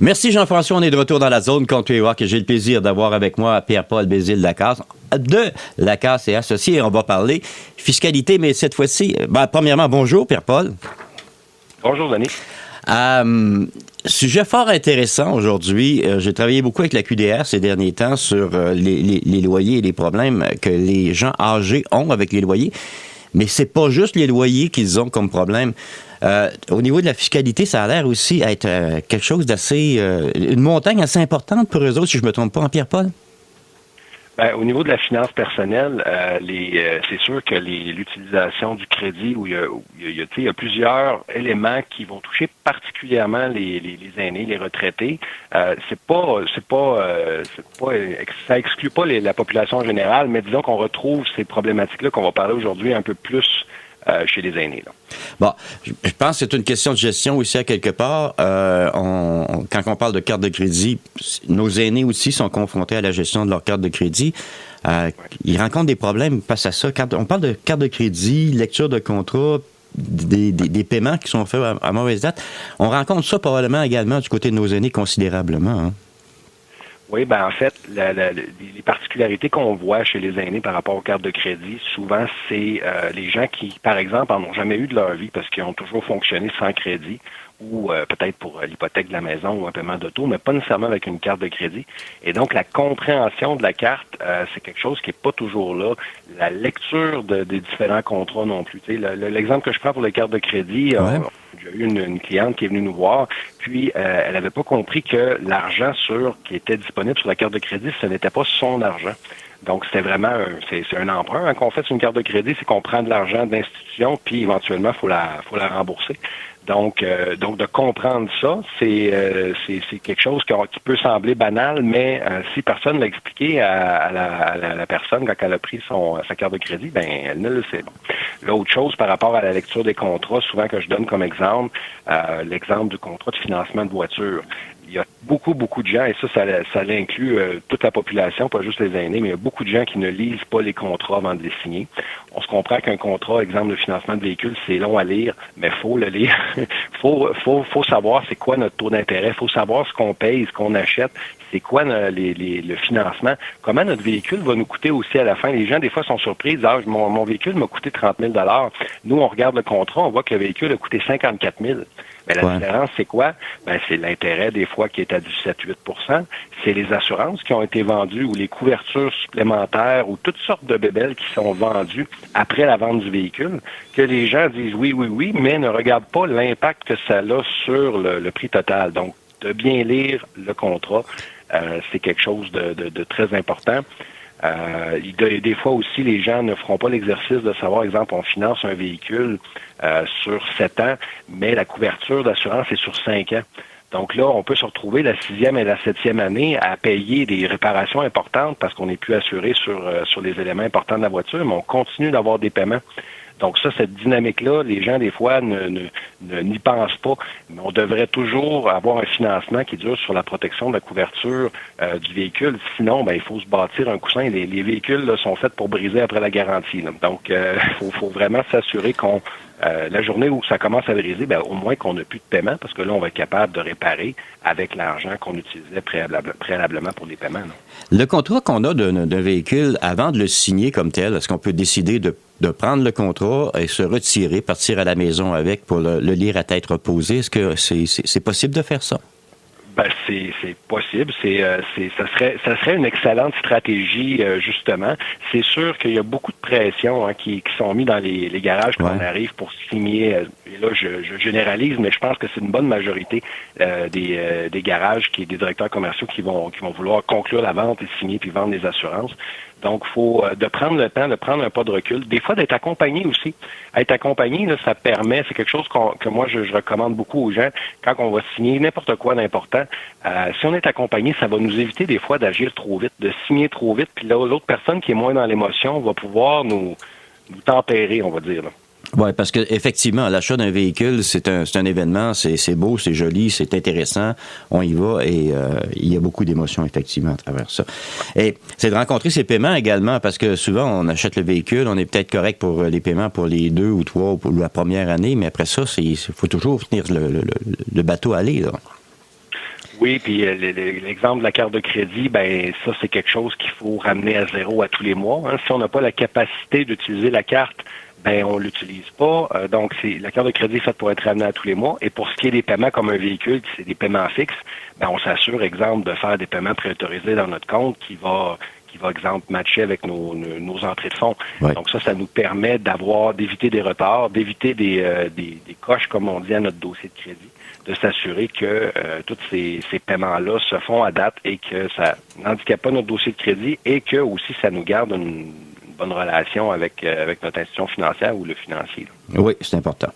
Merci Jean-François, on est de retour dans la zone Country Rock et j'ai le plaisir d'avoir avec moi Pierre-Paul Bézile-Lacasse de Lacasse et Associés. On va parler fiscalité, mais cette fois-ci, premièrement, bonjour Pierre-Paul. Bonjour Denis. Sujet fort intéressant aujourd'hui. J'ai travaillé beaucoup avec la QDR ces derniers temps sur les loyers et les problèmes que les gens âgés ont avec les loyers. Mais c'est pas juste les loyers qu'ils ont comme problème. Au niveau de la fiscalité, ça a l'air aussi être quelque chose d'assez... une montagne assez importante pour eux autres, si je me trompe pas, Pierre-Paul? Au niveau de la finance personnelle, c'est sûr que l'utilisation du crédit, où il y a plusieurs éléments qui vont toucher particulièrement les aînés, les retraités. Ça exclut pas la population générale, mais disons qu'on retrouve ces problématiques-là qu'on va parler aujourd'hui un peu plus chez les aînés. Là. Bon, je pense que c'est une question de gestion aussi à quelque part. Quand on parle de carte de crédit, nos aînés aussi sont confrontés à la gestion de leur carte de crédit. Ils rencontrent des problèmes face à ça. Quand on parle de carte de crédit, lecture de contrat, des paiements qui sont faits à mauvaise date, on rencontre ça probablement également du côté de nos aînés considérablement. Hein? Oui, en fait, les particularités qu'on voit chez les aînés par rapport aux cartes de crédit, souvent, c'est les gens qui, par exemple, en ont jamais eu de leur vie parce qu'ils ont toujours fonctionné sans crédit ou peut-être pour l'hypothèque de la maison ou un paiement d'auto, mais pas nécessairement avec une carte de crédit. Et donc, la compréhension de la carte, c'est quelque chose qui est pas toujours là. La lecture des différents contrats non plus. Tu sais, l'exemple que je prends pour les cartes de crédit, j'ai eu une cliente qui est venue nous voir, puis elle n'avait pas compris que l'argent qui était disponible sur la carte de crédit, ce n'était pas son argent. Donc, c'était vraiment c'est un emprunt. Hein, qu'on fait sur une carte de crédit, c'est qu'on prend de l'argent de l'institution, puis éventuellement, faut la rembourser. Donc, de comprendre ça, c'est quelque chose qui peut sembler banal, mais si personne l'a expliqué à la personne quand elle a pris sa carte de crédit, elle ne le sait pas. L'autre chose par rapport à la lecture des contrats, souvent que je donne comme exemple, l'exemple du contrat de financement de voiture. Il y a beaucoup de gens, et ça inclut toute la population, pas juste les aînés, mais il y a beaucoup de gens qui ne lisent pas les contrats avant de les signer. On se comprend qu'un contrat, exemple de financement de véhicule, c'est long à lire, mais faut le lire. faut savoir c'est quoi notre taux d'intérêt, faut savoir ce qu'on paye, ce qu'on achète, c'est quoi le financement, comment notre véhicule va nous coûter aussi à la fin. Les gens, des fois, sont surpris, disent « mon véhicule m'a coûté 30 000 ». Nous, on regarde le contrat, on voit que le véhicule a coûté 54 000 $. Mais la différence, c'est quoi? C'est l'intérêt, des fois, qui est à 17-8 %. C'est les assurances qui ont été vendues ou les couvertures supplémentaires ou toutes sortes de bébelles qui sont vendues après la vente du véhicule, que les gens disent oui, mais ne regardent pas l'impact que ça a sur le prix total. Donc, de bien lire le contrat, c'est quelque chose de très important. Des fois aussi, les gens ne feront pas l'exercice de savoir, exemple, on finance un véhicule sur 7 ans, mais la couverture d'assurance est sur 5 ans. Donc là, on peut se retrouver la 6e et la 7e année à payer des réparations importantes parce qu'on n'est plus assuré sur les éléments importants de la voiture, mais on continue d'avoir des paiements. Donc ça, cette dynamique-là, les gens, des fois, n'y pensent pas. Mais on devrait toujours avoir un financement qui dure sur la protection de la couverture du véhicule. Sinon, il faut se bâtir un coussin. Les véhicules là, sont faits pour briser après la garantie. Là. Donc, il faut vraiment s'assurer qu'on la journée où ça commence à briser, au moins qu'on n'a plus de paiement, parce que là, on va être capable de réparer avec l'argent qu'on utilisait préalablement pour les paiements. Là. Le contrat qu'on a d'un véhicule, avant de le signer comme tel, est-ce qu'on peut décider de prendre le contrat et se retirer, partir à la maison avec pour le lire à tête reposée? Est-ce que c'est possible de faire ça? C'est possible. Ça serait une excellente stratégie, justement. C'est sûr qu'il y a beaucoup de pression qui sont mis dans les garages quand on arrive pour signer. Et là, je généralise, mais je pense que c'est une bonne majorité des garages, des directeurs commerciaux qui vont vouloir conclure la vente et signer puis vendre les assurances. Donc, faut de prendre le temps, de prendre un pas de recul. Des fois, d'être accompagné aussi. Être accompagné, là, ça permet, c'est quelque chose que moi, je recommande beaucoup aux gens quand on va signer n'importe quoi d'important. Si on est accompagné, ça va nous éviter des fois d'agir trop vite, de signer trop vite. Puis là, l'autre personne qui est moins dans l'émotion va pouvoir nous tempérer, on va dire. Là. Oui, parce que effectivement, l'achat d'un véhicule, c'est un événement, c'est beau, c'est joli, c'est intéressant, on y va et il y a beaucoup d'émotions effectivement à travers ça. Et c'est de rencontrer ces paiements également, parce que souvent on achète le véhicule, on est peut-être correct pour les paiements pour les 2 ou 3 ou pour la première année, mais après ça, il faut toujours tenir le bateau aller, là. Oui, puis l'exemple de la carte de crédit, ben ça, c'est quelque chose qu'il faut ramener à zéro à tous les mois. Hein. Si on n'a pas la capacité d'utiliser la carte, ben on l'utilise pas. Donc, la carte de crédit est faite pour être ramenée à tous les mois. Et pour ce qui est des paiements comme un véhicule, c'est des paiements fixes, ben on s'assure, exemple, de faire des paiements préautorisés dans notre compte qui va, exemple, matcher avec nos entrées de fonds. Ouais. Donc ça nous permet d'éviter des retards, d'éviter des coches, comme on dit, à notre dossier de crédit, de s'assurer que tous ces paiements-là se font à date et que ça n'handicape pas notre dossier de crédit et que aussi ça nous garde une bonne relation avec notre institution financière ou le financier. Oui, c'est important.